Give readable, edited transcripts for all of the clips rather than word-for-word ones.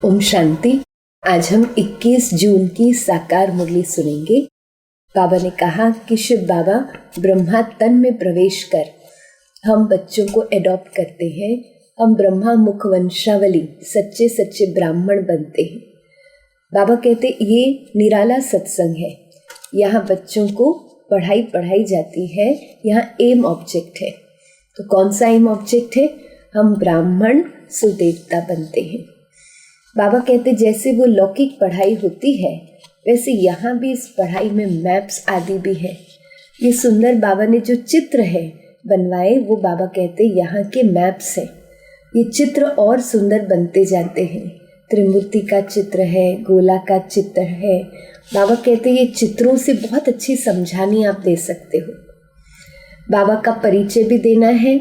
ओम शांति। आज हम 21 जून की साकार मुरली सुनेंगे। बाबा ने कहा कि शिव बाबा ब्रह्मा तन में प्रवेश कर हम बच्चों को एडॉप्ट करते हैं। हम ब्रह्मा मुख वंशावली सच्चे सच्चे ब्राह्मण बनते हैं। बाबा कहते ये निराला सत्संग है। यहाँ बच्चों को पढ़ाई जाती है। यहाँ एम ऑब्जेक्ट है। तो कौन सा एम ऑब्जेक्ट है? हम ब्राह्मण सुदेवता बनते हैं। बाबा कहते जैसे वो लौकिक पढ़ाई होती है वैसे यहाँ भी इस पढ़ाई में मैप्स आदि भी है। ये सुंदर बाबा ने जो चित्र है बनवाए वो बाबा कहते यहाँ के मैप्स हैं। ये चित्र और सुंदर बनते जाते हैं। त्रिमूर्ति का चित्र है, गोला का चित्र है। बाबा कहते ये चित्रों से बहुत अच्छी समझानी आप दे सकते हो। बाबा का परिचय भी देना है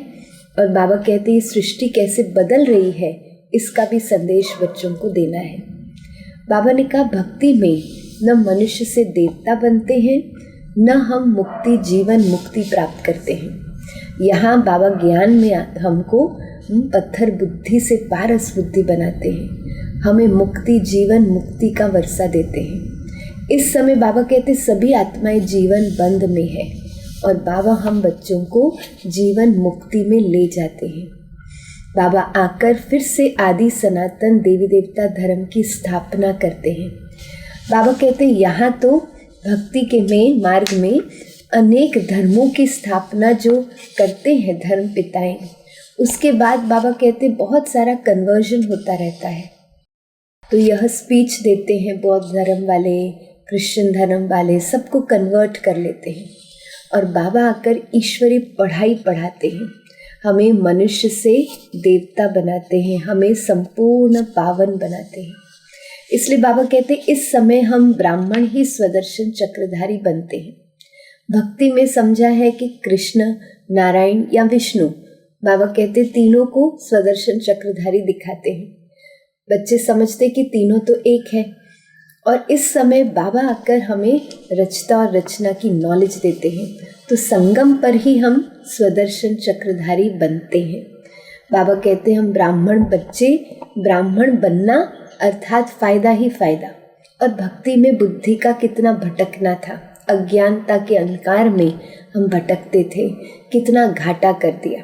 और बाबा कहते ये सृष्टि कैसे बदल रही है इसका भी संदेश बच्चों को देना है। बाबा ने कहा भक्ति में न मनुष्य से देवता बनते हैं न हम मुक्ति जीवन मुक्ति प्राप्त करते हैं। यहाँ बाबा ज्ञान में हमको पत्थर बुद्धि से पारस बुद्धि बनाते हैं। हमें मुक्ति जीवन मुक्ति का वर्षा देते हैं। इस समय बाबा कहते सभी आत्माएं जीवन बंध में है और बाबा हम बच्चों को जीवन मुक्ति में ले जाते हैं। बाबा आकर फिर से आदि सनातन देवी देवता धर्म की स्थापना करते हैं। बाबा कहते हैं यहाँ तो भक्ति के में मार्ग में अनेक धर्मों की स्थापना जो करते हैं धर्म पिताएं, उसके बाद बाबा कहते बहुत सारा कन्वर्जन होता रहता है। तो यह स्पीच देते हैं बौद्ध धर्म वाले, क्रिश्चियन धर्म वाले, सबको कन्वर्ट कर लेते हैं और बाबा आकर ईश्वरी पढ़ाई पढ़ाते हैं। हमें मनुष्य से देवता बनाते हैं, हमें संपूर्ण पावन बनाते हैं। इसलिए बाबा कहते हैं इस समय हम ब्राह्मण ही स्वदर्शन चक्रधारी बनते हैं। भक्ति में समझा है कि कृष्ण, नारायण या विष्णु, बाबा कहते तीनों को स्वदर्शन चक्रधारी दिखाते हैं। बच्चे समझते कि तीनों तो एक है और इस समय बाबा आकर हमें रचता और रचना की नॉलेज देते हैं। तो संगम पर ही हम स्वदर्शन चक्रधारी बनते हैं। बाबा कहते हैं हम ब्राह्मण बच्चे, ब्राह्मण बनना अर्थात फायदा ही फायदा। और भक्ति में बुद्धि का कितना भटकना था, अज्ञानता के अंधकार में हम भटकते थे, कितना घाटा कर दिया।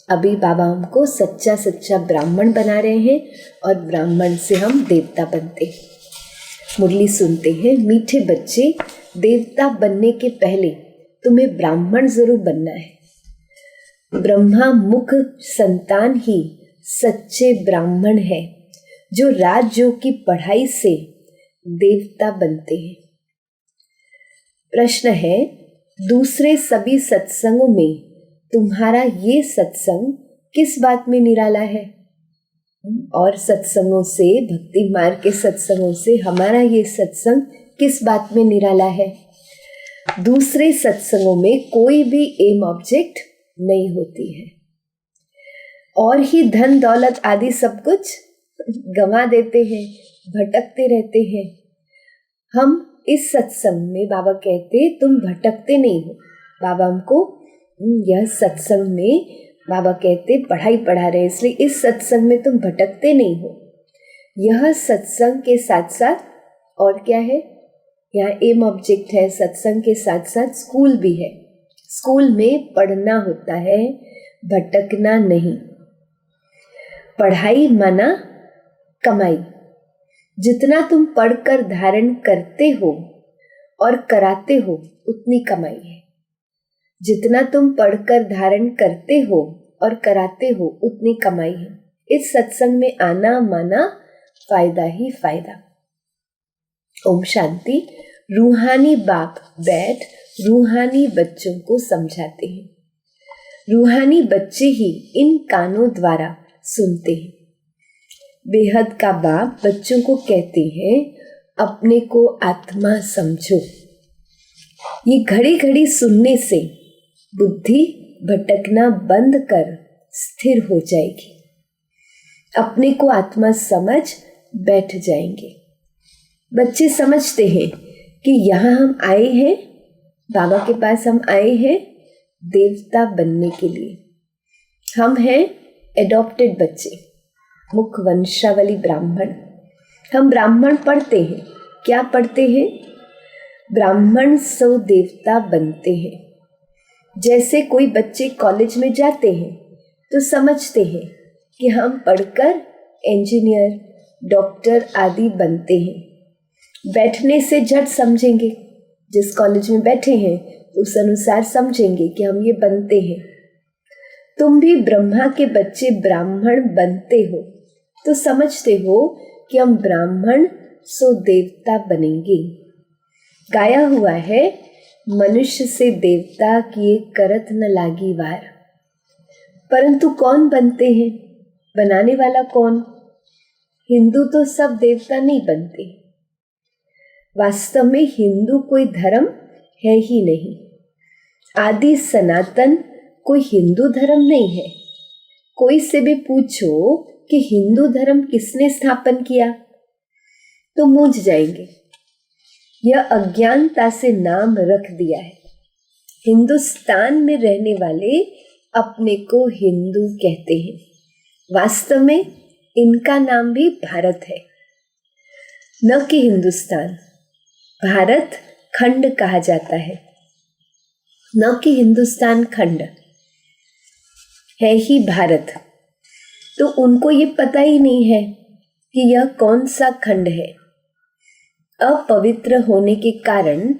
अभी बाबा हमको सच्चा सच्चा ब्राह्मण बना रहे हैं और ब्राह्मण से हम देवता बनते हैं। मुरली सुनते हैं। मीठे बच्चे, देवता बनने के पहले तुम्हें ब्राह्मण जरूर बनना है। ब्रह्मा मुख संतान ही सच्चे ब्राह्मण है जो राजयोग की पढ़ाई से देवता बनते हैं। प्रश्न है दूसरे सभी सत्संगों में तुम्हारा ये सत्संग किस बात में निराला है? और सत्संगों से, भक्ति मार्ग के सत्संगों से हमारा ये सत्संग किस बात में निराला है? दूसरे सत्संगों में कोई भी एम ऑब्जेक्ट नहीं होती है और ही धन दौलत आदि सब कुछ गंवा देते हैं, भटकते रहते हैं। हम इस सत्संग में बाबा कहते तुम भटकते नहीं हो। बाबा हमको यह सत्संग में बाबा कहते पढ़ाई पढ़ा रहे, इसलिए इस सत्संग में तुम भटकते नहीं हो। यह सत्संग के साथ साथ और क्या है? यहाँ एम ऑब्जेक्ट है। सत्संग के साथ साथ स्कूल भी है। स्कूल में पढ़ना होता है, भटकना नहीं। पढ़ाई माना कमाई। जितना तुम पढ़कर धारण करते हो और कराते हो उतनी कमाई है। जितना तुम पढ़कर धारण करते हो और कराते हो उतनी कमाई है। इस सत्संग में आना माना फायदा ही फायदा। ओम शांति। रूहानी बाप बैठ रूहानी बच्चों को समझाते हैं। रूहानी बच्चे ही इन कानों द्वारा सुनते हैं। बेहद का बाप बच्चों को कहते हैं अपने को आत्मा समझो। ये घड़ी घड़ी सुनने से बुद्धि भटकना बंद कर स्थिर हो जाएगी। अपने को आत्मा समझ बैठ जाएंगे। बच्चे समझते हैं कि यहाँ हम आए हैं, बाबा के पास हम आए हैं देवता बनने के लिए। हम हैं एडॉप्टेड बच्चे, मुख वंशावली ब्राह्मण। हम ब्राह्मण पढ़ते हैं, क्या पढ़ते हैं? ब्राह्मण सो देवता बनते हैं। जैसे कोई बच्चे कॉलेज में जाते हैं तो समझते हैं कि हम पढ़कर इंजीनियर, डॉक्टर आदि बनते हैं। बैठने से झट समझेंगे, जिस कॉलेज में बैठे हैं उस अनुसार समझेंगे कि हम ये बनते हैं। तुम भी ब्रह्मा के बच्चे ब्राह्मण बनते हो तो समझते हो कि हम ब्राह्मण सो देवता बनेंगे। गाया हुआ है, मनुष्य से देवता किए करत न लागी वार। परंतु कौन बनते हैं? बनाने वाला कौन? हिंदू तो सब देवता नहीं बनते। वास्तव में हिंदू कोई धर्म है ही नहीं। आदि सनातन कोई हिंदू धर्म नहीं है। कोई से भी पूछो कि हिंदू धर्म किसने स्थापन किया तो मूंझ जाएंगे। यह अज्ञानता से नाम रख दिया है। हिंदुस्तान में रहने वाले अपने को हिंदू कहते हैं। वास्तव में इनका नाम भी भारत है, न कि हिंदुस्तान। भारत खंड कहा जाता है, न कि हिंदुस्तान खंड है ही भारत। तो उनको ये पता ही नहीं है कि यह कौन सा खंड है। अपवित्र होने के कारण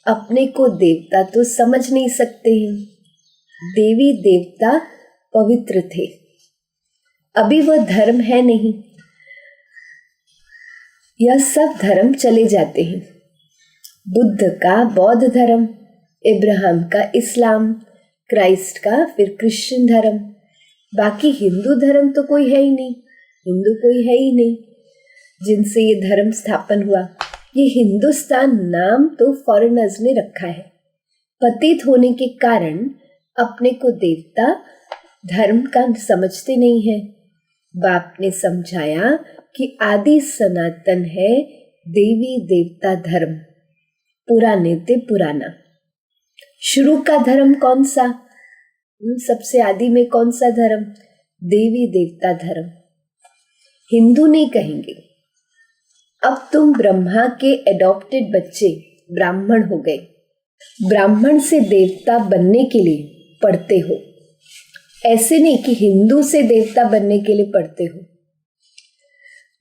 अपने को देवता तो समझ नहीं सकते हैं। देवी देवता पवित्र थे, अभी वह धर्म है नहीं। यह सब धर्म चले जाते हैं। बुद्ध का बौद्ध धर्म, इब्राहिम का इस्लाम, क्राइस्ट का फिर क्रिश्चियन धर्म। बाकी हिंदू धर्म तो कोई है ही नहीं। हिंदू कोई है ही नहीं जिनसे ये धर्म स्थापन हुआ। ये हिंदुस्तान नाम तो फॉरेनर्स ने रखा है। पतित होने के कारण अपने को देवता धर्म का समझते नहीं है। बाप ने समझाया कि आदि सनातन है देवी देवता धर्म, पुराने ते पुराना। शुरू का धर्म कौन सा? सबसे आदि में कौन सा धर्म? देवी देवता धर्म। हिंदू नहीं कहेंगे। अब तुम ब्रह्मा के एडॉप्टेड बच्चे ब्राह्मण हो गए। ब्राह्मण से देवता बनने के लिए पढ़ते हो। ऐसे नहीं कि हिंदू से देवता बनने के लिए पढ़ते हो।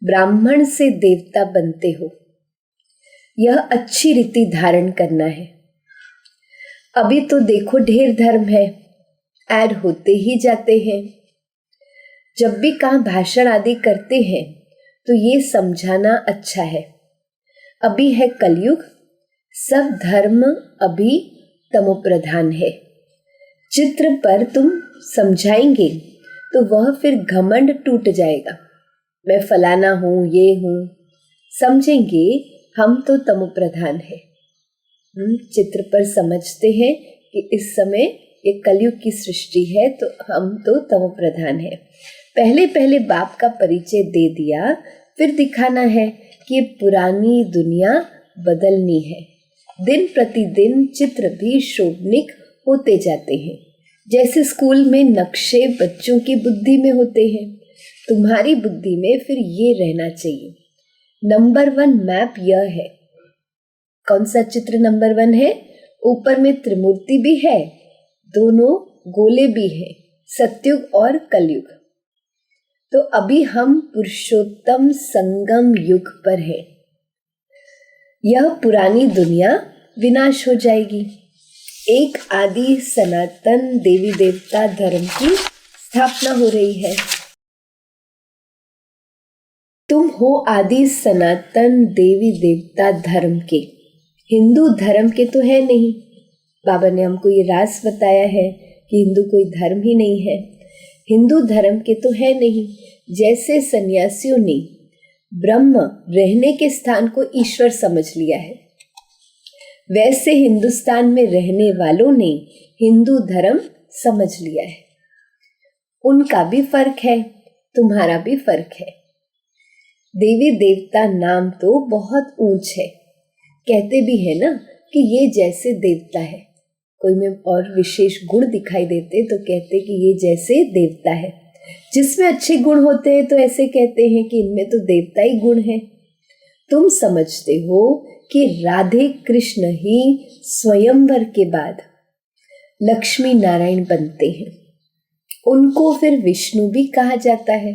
ब्राह्मण से देवता बनते हो। यह अच्छी रीति धारण करना है। अभी तो देखो ढेर धर्म है, ऐड होते ही जाते हैं। जब भी कहाँ भाषण आदि करते हैं तो ये समझाना अच्छा है, अभी है कलयुग, सब धर्म अभी तमोप्रधान है। चित्र पर तुम समझाएंगे तो वह फिर घमंड टूट जाएगा। मैं फलाना हूँ, ये हूँ, समझेंगे हम तो तमोप्रधान है। चित्र पर समझते हैं कि इस समय ये कलयुग की सृष्टि है तो हम तो तमोप्रधान है। पहले पहले बाप का परिचय दे दिया, फिर दिखाना है कि ये पुरानी दुनिया बदलनी है। दिन प्रतिदिन चित्र भी शोभनिक होते जाते हैं। जैसे स्कूल में नक्शे बच्चों की बुद्धि में होते हैं, तुम्हारी बुद्धि में फिर ये रहना चाहिए। नंबर 1 मैप यह है। कौन सा चित्र नंबर 1 है? ऊपर में त्रिमूर्ति भी है, दोनों गोले भी हैं, सतयुग और कलयुग। तो अभी हम पुरुषोत्तम संगम युग पर है। यह पुरानी दुनिया विनाश हो जाएगी। एक आदि सनातन देवी देवता धर्म की स्थापना हो रही है। तुम हो आदि सनातन देवी देवता धर्म के, हिंदू धर्म के तो है नहीं। बाबा ने हमको ये राज बताया है कि हिंदू कोई धर्म ही नहीं है। हिंदू धर्म के तो है नहीं। जैसे सन्यासियों ने ब्रह्म रहने के स्थान को ईश्वर समझ लिया है, वैसे हिंदुस्तान में रहने वालों ने हिंदू धर्म समझ लिया है। उनका भी फर्क है, तुम्हारा भी फर्क है। देवी देवता नाम तो बहुत ऊंच है। कहते भी है ना कि ये जैसे देवता है। कोई में और विशेष गुण दिखाई देते तो कहते कि ये जैसे देवता है। जिसमें अच्छे गुण होते हैं तो ऐसे कहते हैं कि इनमें तो देवता ही गुण है। तुम समझते हो कि राधे कृष्ण ही स्वयंवर के बाद लक्ष्मी नारायण बनते हैं। उनको फिर विष्णु भी कहा जाता है,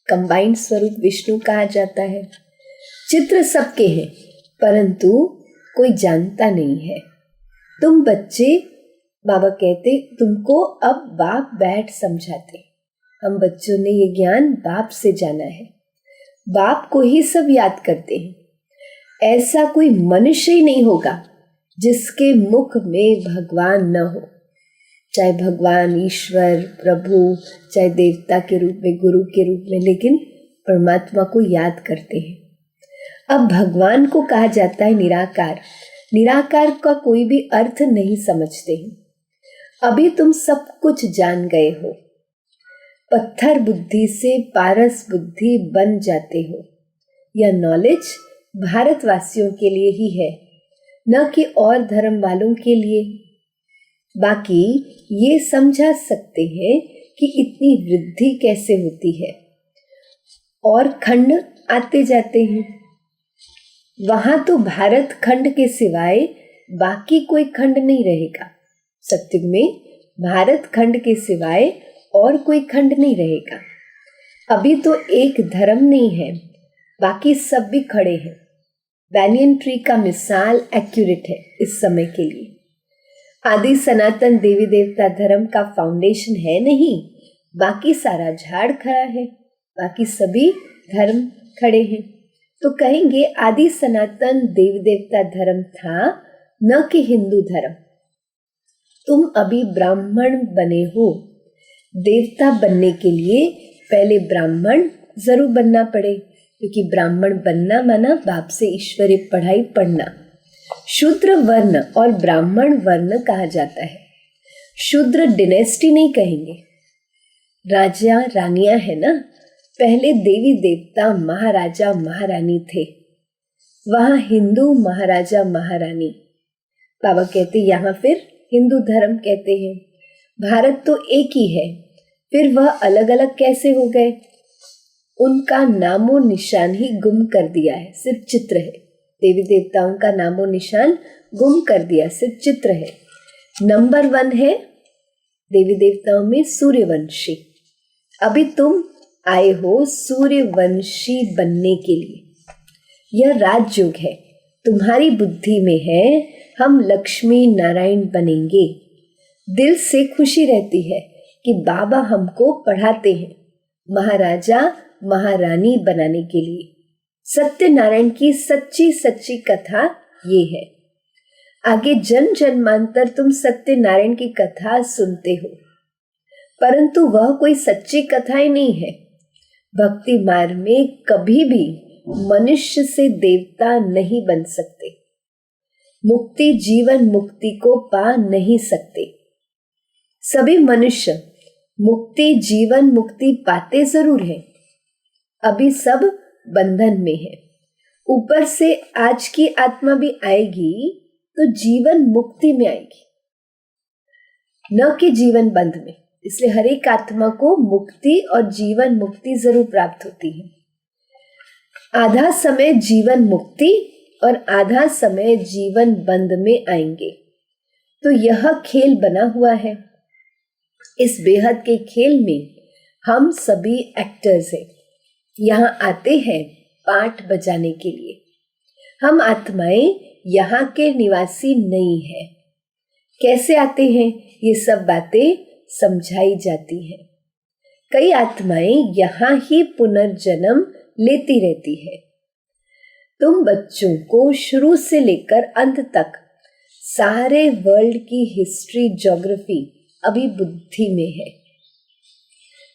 कंबाइंड स्वरूप विष्णु कहा जाता है। चित्र सबके हैं परंतु कोई जानता नहीं है। तुम बच्चे, बाबा कहते तुमको अब बाप बैठ समझाते। हम बच्चों ने ये ज्ञान बाप से जाना है, बाप को ही सब याद करते हैं। ऐसा कोई मनुष्य ही नहीं होगा जिसके मुख में भगवान न हो, चाहे भगवान ईश्वर प्रभु, चाहे देवता के रूप में, गुरु के रूप में, लेकिन परमात्मा को याद करते हैं। अब भगवान को कहा जाता है निराकार। निराकार का कोई भी अर्थ नहीं समझते हैं। अभी तुम सब कुछ जान गए हो, पत्थर बुद्धि से पारस बुद्धि बन जाते हो। यह नॉलेज भारतवासियों के लिए ही है, न कि और धर्म वालों के लिए। बाकी ये समझा सकते हैं कि इतनी वृद्धि कैसे होती है और खंड आते जाते हैं। वहां तो भारत खंड के सिवाय बाकी कोई खंड नहीं रहेगा। सत्युग में भारत खंड के सिवाय और कोई खंड नहीं रहेगा। अभी तो एक धर्म नहीं है, बाकी सब भी खड़े हैं। बैनियन ट्री का मिसाल एक्यूरेट है इस समय के लिए। आदि सनातन देवी देवता धर्म का फाउंडेशन है नहीं, बाकी सारा झाड़ खड़ा है, बाकी सभी धर्म खड़े हैं। तो कहेंगे आदि सनातन देवी देवता धर्म था, न कि हिंदू धर्म। तुम अभी ब्राह्मण बने हो। देवता बनने के लिए पहले ब्राह्मण जरूर बनना पड़े, क्योंकि ब्राह्मण बनना माना बाप से ईश्वरीय पढ़ाई पढ़ना। शूद्र वर्ण और ब्राह्मण वर्ण कहा जाता है। शूद्र डिनेस्टी नहीं कहेंगे, राजा रानियां है ना। पहले देवी देवता महाराजा महारानी थे, वहां हिंदू महाराजा महारानी। बाबा कहते यहाँ फिर हिंदू धर्म कहते हैं। भारत तो एक ही है, फिर वह अलग अलग कैसे हो गए? उनका नामो निशान ही गुम कर दिया है, सिर्फ चित्र है। देवी देवताओं का नामो निशान गुम कर दिया, सिर्फ चित्र है। नंबर 1 है देवी देवताओं में सूर्यवंशी। अभी तुम आए हो सूर्यवंशी बनने के लिए। यह राजयोग है, तुम्हारी बुद्धि में है हम लक्ष्मी नारायण बनेंगे। दिल से खुशी रहती है कि बाबा हमको पढ़ाते हैं महाराजा महारानी बनाने के लिए। सत्यनारायण की सच्ची सच्ची कथा ये है। आगे जन्म जन्मांतर तुम सत्यनारायण की कथा सुनते हो, परंतु वह कोई सच्ची कथाएं नहीं है। भक्ति मार्ग में कभी भी मनुष्य से देवता नहीं बन सकते। मुक्ति जीवन मुक्ति को पा नहीं सकते। सभी मनुष्य मुक्ति जीवन मुक्ति पाते जरूर हैं, अभी सब बंधन में है। ऊपर से आज की आत्मा भी आएगी तो जीवन मुक्ति में आएगी, न कि जीवन बंध में। इसलिए हर एक आत्मा को मुक्ति और जीवन मुक्ति जरूर प्राप्त होती है। आधा समय जीवन मुक्ति और आधा समय जीवन बंध में आएंगे। तो यह खेल बना हुआ है। इस बेहद के खेल में हम सभी एक्टर्स हैं। यहाँ आते हैं पाठ बजाने के लिए। हम आत्माएं यहाँ के निवासी नहीं है। कैसे आते हैं ये सब बातें समझाई जाती हैं। कई आत्माएं यहाँ ही पुनर्जन्म लेती रहती है। तुम बच्चों को शुरू से लेकर अंत तक सारे वर्ल्ड की हिस्ट्री ज्योग्राफी अभी बुद्धि में है।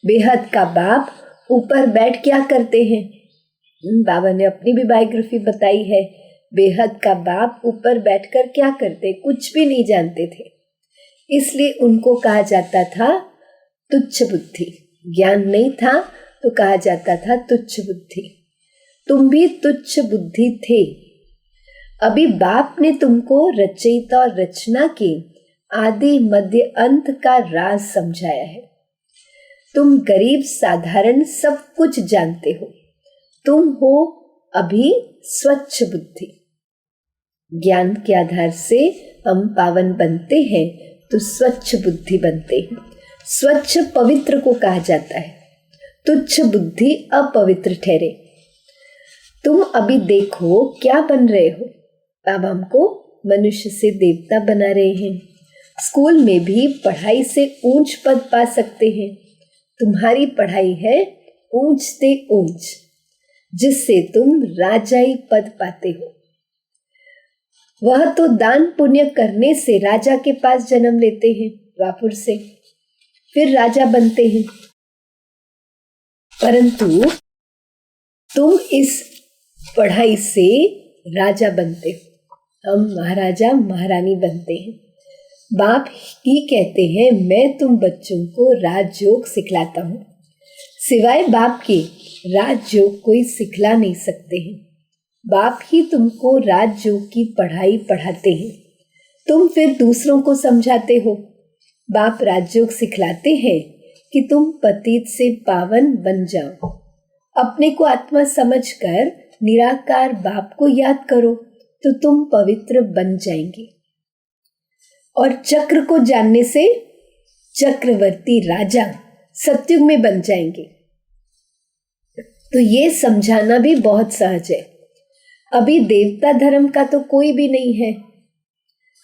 बेहद का बाप ऊपर बैठ क्या करते हैं? बाबा ने अपनी भी बायोग्राफी बताई है। बेहद का बाप ऊपर बैठकर क्या करते? कुछ भी नहीं जानते थे, इसलिए उनको कहा जाता था तुच्छ बुद्धि। ज्ञान नहीं था तो कहा जाता था तुच्छ बुद्धि। तुम भी तुच्छ बुद्धि थे। अभी बाप ने तुमको रचयिता और रचना के आदि मध्य अंत का राज समझाया है। तुम गरीब साधारण सब कुछ जानते हो। तुम हो अभी स्वच्छ बुद्धि। ज्ञान के आधार से हम पावन बनते हैं तो स्वच्छ बुद्धि बनते हैं। स्वच्छ पवित्र को कहा जाता है, तुच्छ बुद्धि अपवित्र ठहरे। तुम अभी देखो क्या बन रहे हो। बाबा हमको मनुष्य से देवता बना रहे हैं। स्कूल में भी पढ़ाई से ऊंच पद पा सकते हैं। तुम्हारी पढ़ाई है ऊंच से ऊंच, जिससे तुम राजाई पद पाते हो। वह तो दान पुण्य करने से राजा के पास जन्म लेते हैं, द्वापुर से, फिर राजा बनते हैं। परंतु तुम इस पढ़ाई से राजा बनते हो। हम महाराजा महारानी बनते हैं। बाप ही कहते हैं मैं तुम बच्चों को राजयोग सिखलाता हूँ। सिवाय बाप के राजयोग कोई सिखला नहीं सकते हैं। बाप ही तुमको राजयोग की पढ़ाई पढ़ाते हैं। तुम फिर दूसरों को समझाते हो। बाप राजयोग सिखलाते हैं कि तुम पतित से पावन बन जाओ। अपने को आत्मा समझकर निराकार बाप को याद करो तो तुम पवित्र बन जाएंगे। और चक्र को जानने से चक्रवर्ती राजा सतयुग में बन जाएंगे। तो ये समझाना भी बहुत सहज है। अभी देवता धर्म का तो कोई भी नहीं है,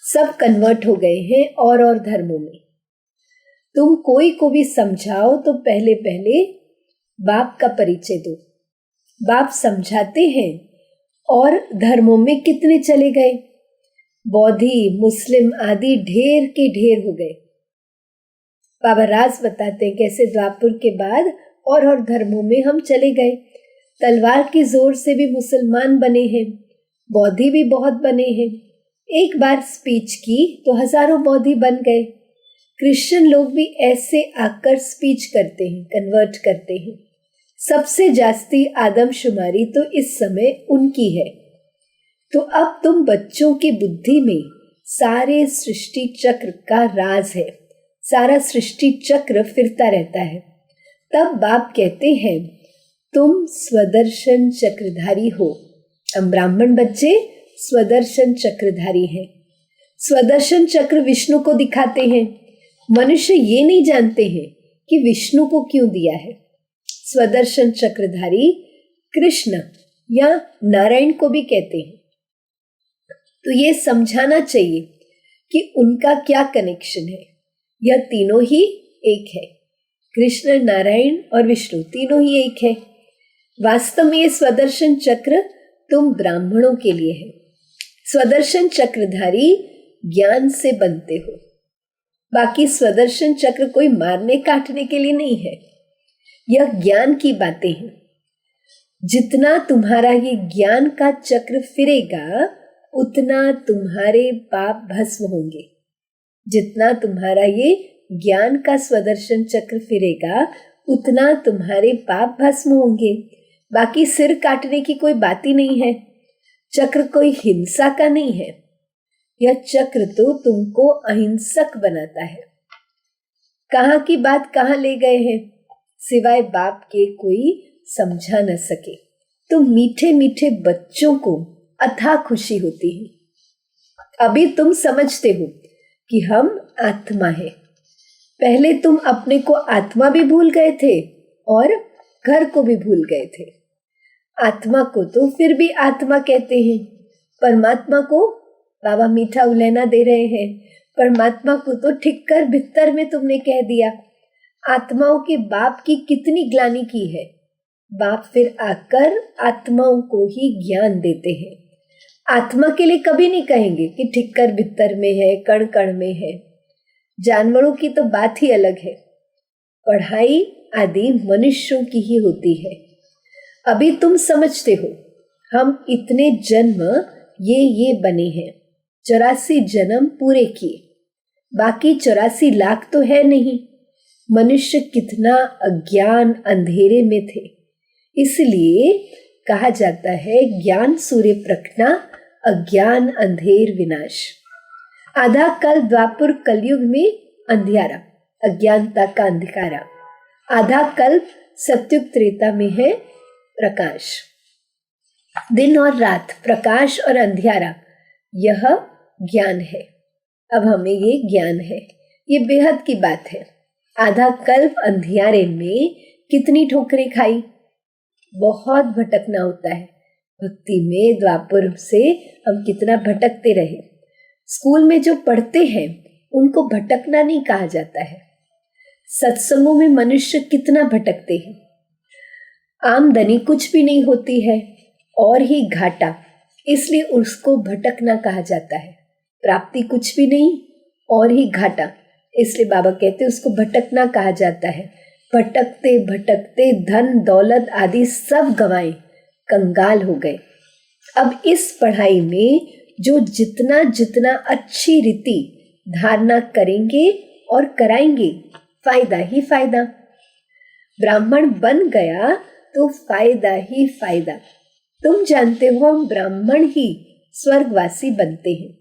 सब कन्वर्ट हो गए हैं और धर्मों में। तुम कोई को भी समझाओ तो पहले पहले बाप का परिचय दो। बाप समझाते हैं और धर्मों में कितने चले गए, बौद्धि मुस्लिम आदि ढेर के ढेर हो गए। बाबा राज बताते हैं कैसे द्वापुर के बाद और धर्मों में हम चले गए। तलवार के जोर से भी मुसलमान बने हैं, बौद्धि भी बहुत बने हैं। एक बार स्पीच की तो हजारों बौद्धि बन गए। क्रिश्चियन लोग भी ऐसे आकर स्पीच करते हैं, कन्वर्ट करते हैं। सबसे जास्ती आदमशुमारी तो इस समय उनकी है। तो अब तुम बच्चों की बुद्धि में सारे सृष्टि चक्र का राज है। सारा सृष्टि चक्र फिरता रहता है। तब बाप कहते हैं तुम स्वदर्शन चक्रधारी हो। हम ब्राह्मण बच्चे स्वदर्शन चक्रधारी हैं। स्वदर्शन चक्र विष्णु को दिखाते हैं। मनुष्य ये नहीं जानते हैं कि विष्णु को क्यों दिया है। स्वदर्शन चक्रधारी कृष्ण या नारायण को भी कहते हैं। तो ये समझाना चाहिए कि उनका क्या कनेक्शन है। यह तीनों ही एक है। कृष्ण, नारायण और विष्णु तीनों ही एक है। वास्तव में ये स्वदर्शन चक्र तुम ब्राह्मणों के लिए है। स्वदर्शन चक्रधारी ज्ञान से बनते हो। बाकी स्वदर्शन चक्र कोई मारने काटने के लिए नहीं है। यह ज्ञान की बातें हैं। जितना तुम्हारा ये ज्ञान का चक्र फिरेगा उतना तुम्हारे पाप भस्म होंगे। जितना तुम्हारा ये ज्ञान का स्वदर्शन चक्र फिरेगा उतना तुम्हारे पाप भस्म होंगे। बाकी सिर काटने की कोई बात ही नहीं है। चक्र कोई हिंसा का नहीं है। यह चक्र तो तुमको अहिंसक बनाता है। कहाँ की बात कहाँ ले गए हैं, सिवाय बाप के कोई समझा न सके। तो मीठे मीठे बच्चों को अथाह खुशी होती है। अभी तुम समझते हो कि हम आत्मा है। पहले तुम अपने को आत्मा भी भूल गए थे और घर को भी भूल गए थे। आत्मा को तो फिर भी आत्मा कहते हैं। परमात्मा को बाबा मीठा उलहना दे रहे हैं। परमात्मा को तो ठिक्कर भित्तर में तुमने कह दिया। आत्माओं के बाप की कितनी ग्लानि की है। बाप फिर आकर आत्माओं को ही ज्ञान देते हैं। आत्मा के लिए कभी नहीं कहेंगे कि ठिक्कर भित्तर में है, कण कण में है। जानवरों की तो बात ही अलग है। पढ़ाई आदि मनुष्यों की ही होती है। अभी तुम समझते हो हम इतने जन्म ये बने हैं। 84 जन्म पूरे किए। बाकी 84 लाख तो है नहीं। मनुष्य कितना अज्ञान अंधेरे में थे। इसलिए कहा जाता है ज्ञान सूर्य प्रकटा, अज्ञान अंधेर विनाश। आधा कल द्वापुर कलयुग में अंधियारा, अज्ञानता का अंधकारा। आधा कल्प सत्युग त्रेता में है प्रकाश। दिन और रात, प्रकाश और अंधियारा, यह ज्ञान है। अब हमें ये ज्ञान है, ये बेहद की बात है। आधा कल्प अंधियारे में कितनी ठोकरें खाई, बहुत भटकना होता है। भक्ति में द्वापर से हम कितना भटकते रहे। स्कूल में जो पढ़ते हैं उनको भटकना नहीं कहा जाता है। सत्संगों में मनुष्य कितना भटकते हैं। आमदनी कुछ भी नहीं होती है और ही घाटा, इसलिए उसको भटकना कहा जाता है। प्राप्ति कुछ भी नहीं और ही घाटा, इसलिए बाबा कहते हैं उसको भटकना कहा जाता है। भटकते भटकते धन दौलत आदि सब गंवाए, कंगाल हो गए। अब इस पढ़ाई में जो जितना जितना अच्छी रीति धारणा करेंगे और कराएंगे, फायदा ही फायदा। ब्राह्मण बन गया तो फायदा ही फायदा। तुम जानते हो हम ब्राह्मण ही स्वर्गवासी बनते हैं।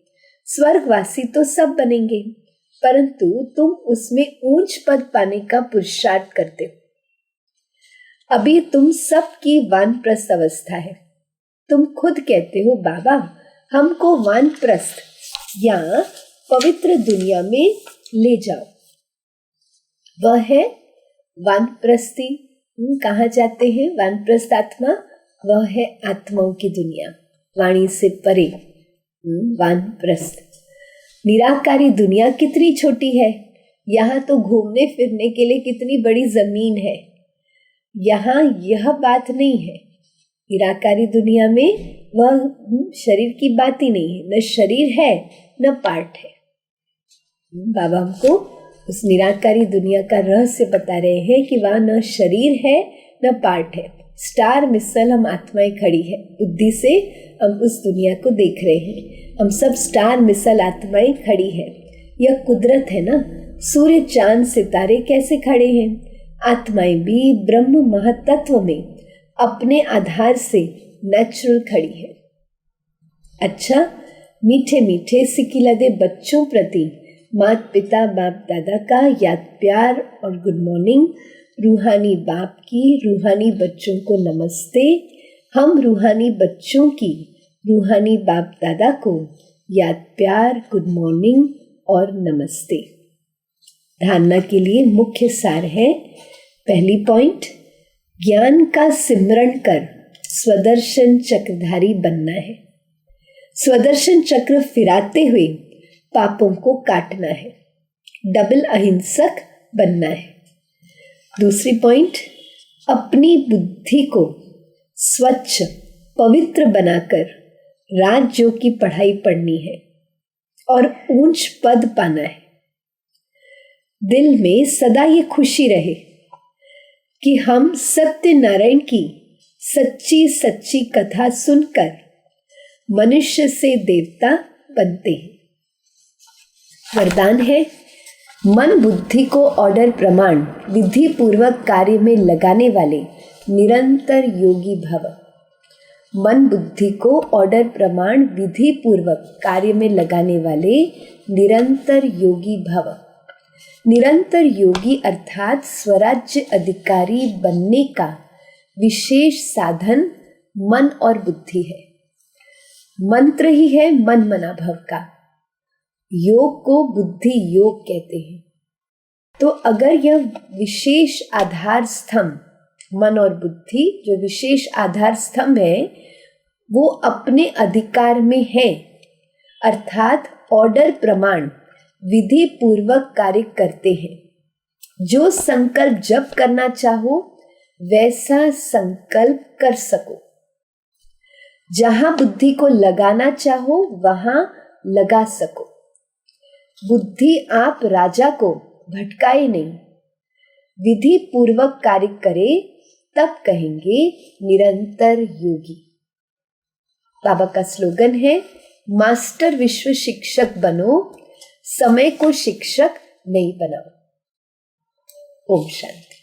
स्वर्गवासी तो सब बनेंगे, परंतु तुम उसमें ऊंच पद पाने का पुरुषार्थ करते हो। अभी तुम सबकी वानप्रस्थ अवस्था है। तुम खुद कहते हो बाबा हमको वानप्रस्थ या पवित्र दुनिया में ले जाओ। वह है वानप्रस्थी। कहाँ जाते हैं वानप्रस्थ आत्मा? वह है आत्माओं की दुनिया, वाणी से परे, वानप्रस्थ। निराकारी दुनिया कितनी छोटी है। यहाँ तो घूमने फिरने के लिए कितनी बड़ी जमीन है। यहाँ यह बात नहीं है। निराकारी दुनिया में वह शरीर की बात ही नहीं है। न शरीर है न पार्ट है। बाबा हमको उस निराकारी दुनिया का रहस्य बता रहे हैं कि वहाँ न शरीर है न पार्ट है। स्टार मिसल हम आत्माएं खड़ी है। बुद्धि से हम उस दुनिया को देख रहे हैं। हम सब स्टार मिसल आत्माएं खड़ी है। यह कुदरत है ना। सूर्य चांद सितारे कैसे खड़े हैं, आत्माएं भी ब्रह्म महतत्व में अपने आधार से नेचुरल खड़ी है। अच्छा, मीठे मीठे सिकिलदे बच्चों प्रति माता पिता बाप दादा का याद प्यार और गुड मॉर्निंग। रूहानी बाप की रूहानी बच्चों को नमस्ते। हम रूहानी बच्चों की रूहानी बाप दादा को याद प्यार, गुड मॉर्निंग और नमस्ते। धारणा के लिए मुख्य सार है। पहली पॉइंट, ज्ञान का सिमरण कर स्वदर्शन चक्रधारी बनना है। स्वदर्शन चक्र फिराते हुए पापों को काटना है। डबल अहिंसक बनना है। दूसरी पॉइंट, अपनी बुद्धि को स्वच्छ पवित्र बनाकर राजयोग की पढ़ाई पढ़नी है और ऊंच पद पाना है। दिल में सदा ये खुशी रहे कि हम सत्यनारायण की सच्ची सच्ची कथा सुनकर मनुष्य से देवता बनते हैं। वरदान है, मन बुद्धि को ऑर्डर प्रमाण विधि पूर्वक कार्य में लगाने वाले निरंतर योगी भव। मन बुद्धि को ऑर्डर प्रमाण विधि पूर्वक कार्य में लगाने वाले निरंतर योगी भव। निरंतर योगी अर्थात स्वराज्य अधिकारी बनने का विशेष साधन मन और बुद्धि है। मंत्र ही है मन मना भव का। योग को बुद्धि योग कहते हैं। तो अगर यह विशेष आधार स्तंभ मन और बुद्धि, जो विशेष आधार स्तंभ है, वो अपने अधिकार में है, अर्थात ऑर्डर प्रमाण विधि पूर्वक कार्य करते हैं। जो संकल्प जब करना चाहो वैसा संकल्प कर सको। जहां बुद्धि को लगाना चाहो वहां लगा सको। बुद्धि आप राजा को भटकाए नहीं, विधि पूर्वक कार्य करे, तब कहेंगे निरंतर योगी। बाबा का स्लोगन है, मास्टर विश्व शिक्षक बनो, समय को शिक्षक नहीं बनाओ। ओम शांति।